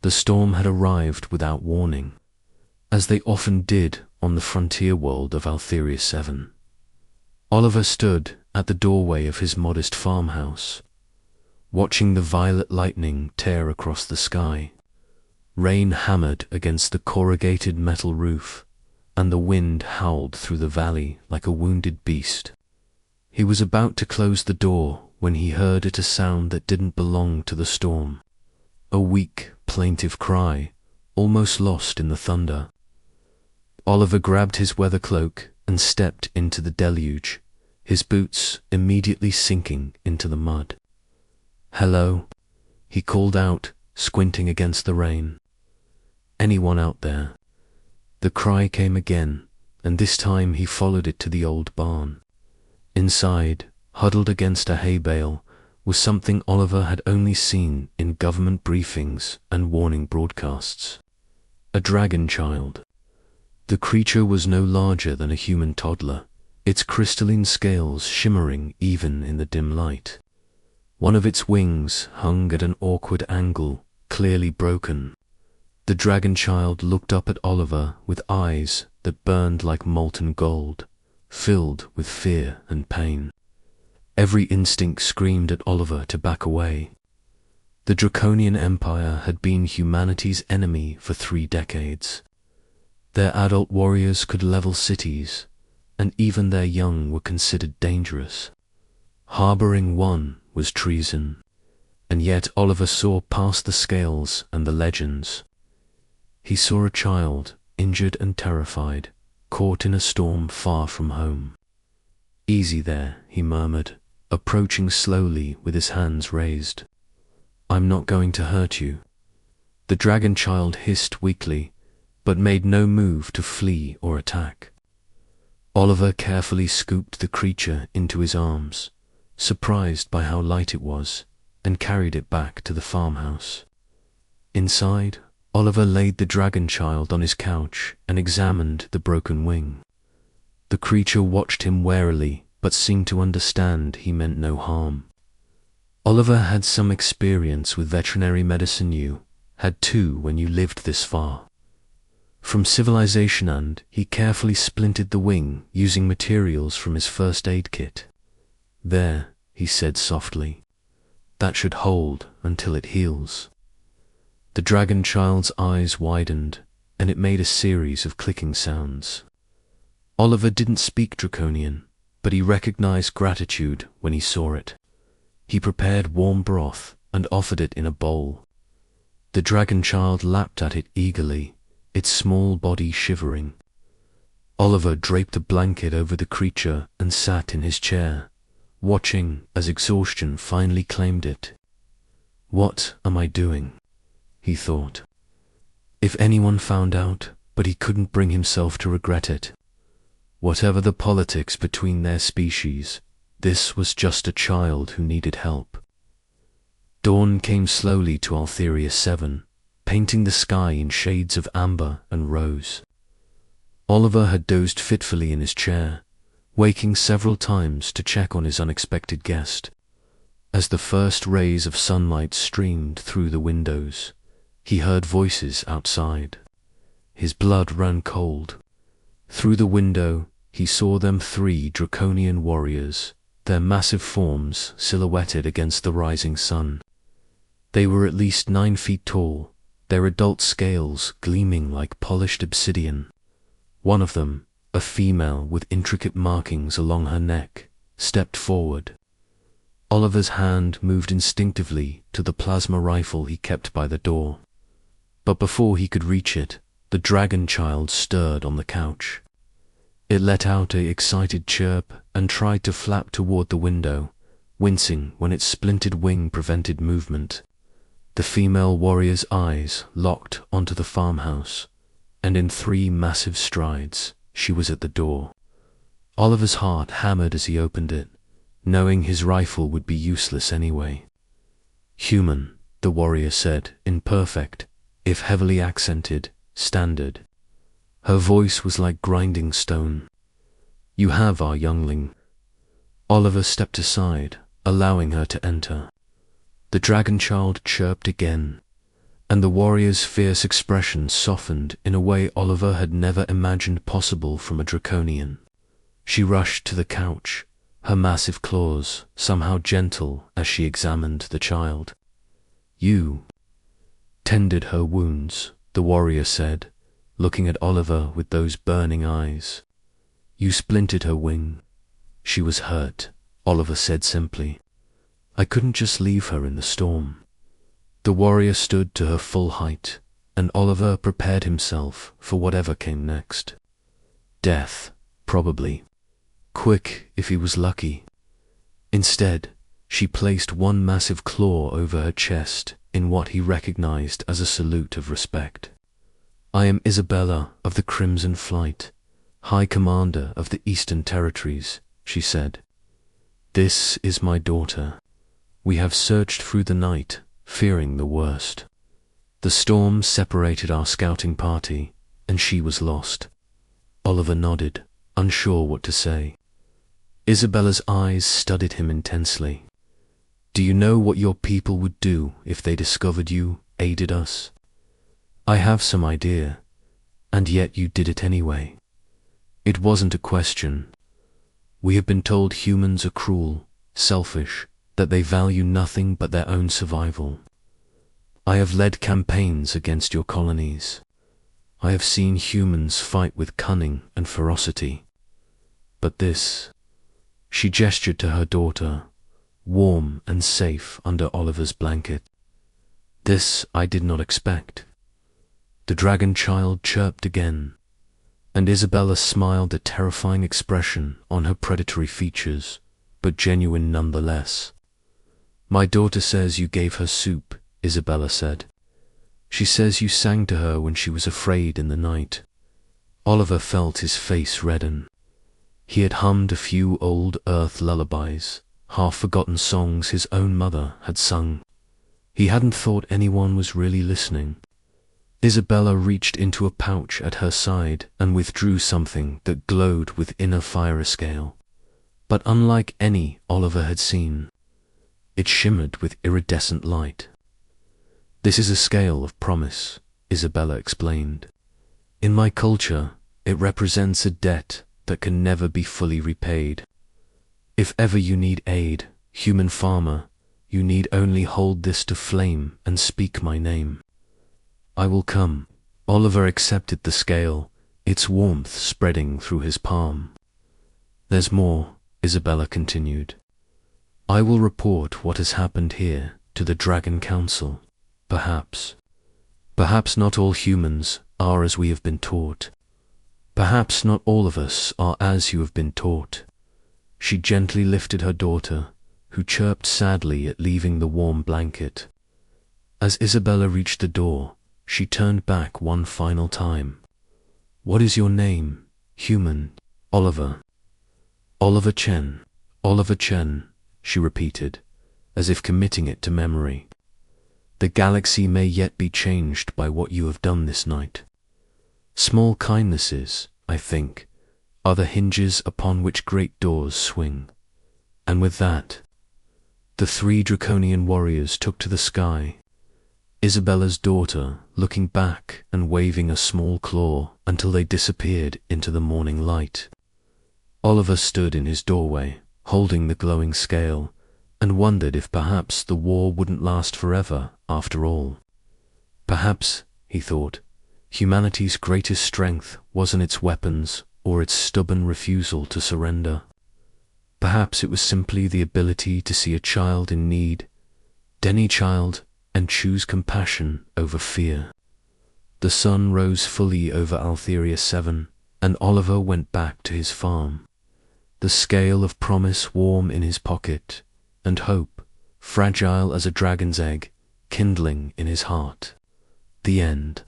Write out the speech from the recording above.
The storm had arrived without warning, as they often did on the frontier world of Altheria 7. Oliver stood at the doorway of his modest farmhouse, watching the violet lightning tear across the sky. Rain hammered against the corrugated metal roof, and the wind howled through the valley like a wounded beast. He was about to close the door when he heard a sound that didn't belong to the storm. A weak, plaintive cry, almost lost in the thunder. Oliver grabbed his weather cloak and stepped into the deluge, his boots immediately sinking into the mud. "Hello," he called out, squinting against the rain. "Anyone out there?" The cry came again, and this time he followed it to the old barn. Inside, huddled against a hay bale, was something Oliver had only seen in government briefings and warning broadcasts. A dragon child. The creature was no larger than a human toddler, its crystalline scales shimmering even in the dim light. One of its wings hung at an awkward angle, clearly broken. The dragon child looked up at Oliver with eyes that burned like molten gold, filled with fear and pain. Every instinct screamed at Oliver to back away. The Draconian Empire had been humanity's enemy for 3 decades. Their adult warriors could level cities, and even their young were considered dangerous. Harboring one was treason, and yet Oliver saw past the scales and the legends. He saw a child, injured and terrified, caught in a storm far from home. "Easy there," he murmured, approaching slowly with his hands raised. "I'm not going to hurt you." The dragon child hissed weakly, but made no move to flee or attack. Oliver carefully scooped the creature into his arms, surprised by how light it was, and carried it back to the farmhouse. Inside, Oliver laid the dragon child on his couch and examined the broken wing. The creature watched him warily, but seemed to understand he meant no harm. Oliver had some experience with veterinary medicine. You had too when you lived this far from civilization, and he carefully splinted the wing using materials from his first aid kit. "There," he said softly. "That should hold until it heals." The dragon child's eyes widened, and it made a series of clicking sounds. Oliver didn't speak Draconian, but he recognized gratitude when he saw it. He prepared warm broth and offered it in a bowl. The dragon child lapped at it eagerly, its small body shivering. Oliver draped a blanket over the creature and sat in his chair, watching as exhaustion finally claimed it. "What am I doing?" he thought. If anyone found out, but he couldn't bring himself to regret it. Whatever the politics between their species, this was just a child who needed help. Dawn came slowly to Altheria 7, painting the sky in shades of amber and rose. Oliver had dozed fitfully in his chair, waking several times to check on his unexpected guest. As the first rays of sunlight streamed through the windows, he heard voices outside. His blood ran cold. Through the window, he saw them 3 draconian warriors, their massive forms silhouetted against the rising sun. They were at least 9 feet tall, their adult scales gleaming like polished obsidian. One of them, a female with intricate markings along her neck, stepped forward. Oliver's hand moved instinctively to the plasma rifle he kept by the door. But before he could reach it, the dragon child stirred on the couch. It let out an excited chirp and tried to flap toward the window, wincing when its splintered wing prevented movement. The female warrior's eyes locked onto the farmhouse, and in 3 massive strides, she was at the door. Oliver's heart hammered as he opened it, knowing his rifle would be useless anyway. "Human," the warrior said in perfect, if heavily accented, standard. Her voice was like grinding stone. "You have our youngling." Oliver stepped aside, allowing her to enter. The dragon child chirped again, and the warrior's fierce expression softened in a way Oliver had never imagined possible from a draconian. She rushed to the couch, her massive claws somehow gentle as she examined the child. "You tended her wounds," the warrior said, looking at Oliver with those burning eyes. "You splintered her wing. She was hurt," Oliver said simply. "I couldn't just leave her in the storm." The warrior stood to her full height, and Oliver prepared himself for whatever came next. Death, probably. Quick if he was lucky. Instead, she placed one massive claw over her chest in what he recognized as a salute of respect. "I am Isabella of the Crimson Flight, High Commander of the Eastern Territories," she said. "This is my daughter. We have searched through the night, fearing the worst. The storm separated our scouting party, and she was lost." Oliver nodded, unsure what to say. Isabella's eyes studied him intensely. "Do you know what your people would do if they discovered you aided us?" "I have some idea, and yet you did it anyway." It wasn't a question. "We have been told humans are cruel, selfish, that they value nothing but their own survival. I have led campaigns against your colonies. I have seen humans fight with cunning and ferocity. But this," she gestured to her daughter, warm and safe under Oliver's blanket. "This I did not expect." The dragon child chirped again, and Isabella smiled a terrifying expression on her predatory features, but genuine nonetheless. "My daughter says you gave her soup," Isabella said. "She says you sang to her when she was afraid in the night." Oliver felt his face redden. He had hummed a few old earth lullabies, half-forgotten songs his own mother had sung. He hadn't thought anyone was really listening. Isabella reached into a pouch at her side and withdrew something that glowed with inner fire scale. But unlike any Oliver had seen, it shimmered with iridescent light. "This is a scale of promise," Isabella explained. "In my culture, it represents a debt that can never be fully repaid. If ever you need aid, human farmer, you need only hold this to flame and speak my name. I will come." Oliver accepted the scale, its warmth spreading through his palm. "There's more," Isabella continued. "I will report what has happened here to the Dragon Council. Perhaps not all humans are as we have been taught. Perhaps not all of us are as you have been taught." She gently lifted her daughter, who chirped sadly at leaving the warm blanket. As Isabella reached the door, she turned back one final time. "What is your name, human?" "Oliver." "Oliver Chen, Oliver Chen," she repeated, as if committing it to memory. "The galaxy may yet be changed by what you have done this night. Small kindnesses, I think, are the hinges upon which great doors swing." And with that, the three draconian warriors took to the sky, Isabella's daughter looking back and waving a small claw until they disappeared into the morning light. Oliver stood in his doorway, holding the glowing scale, and wondered if perhaps the war wouldn't last forever after all. Perhaps, he thought, humanity's greatest strength wasn't its weapons or its stubborn refusal to surrender. Perhaps it was simply the ability to see a child in need, any child, and choose compassion over fear. The sun rose fully over Altheria 7, and Oliver went back to his farm, the scale of promise warm in his pocket, and hope, fragile as a dragon's egg, kindling in his heart. The end.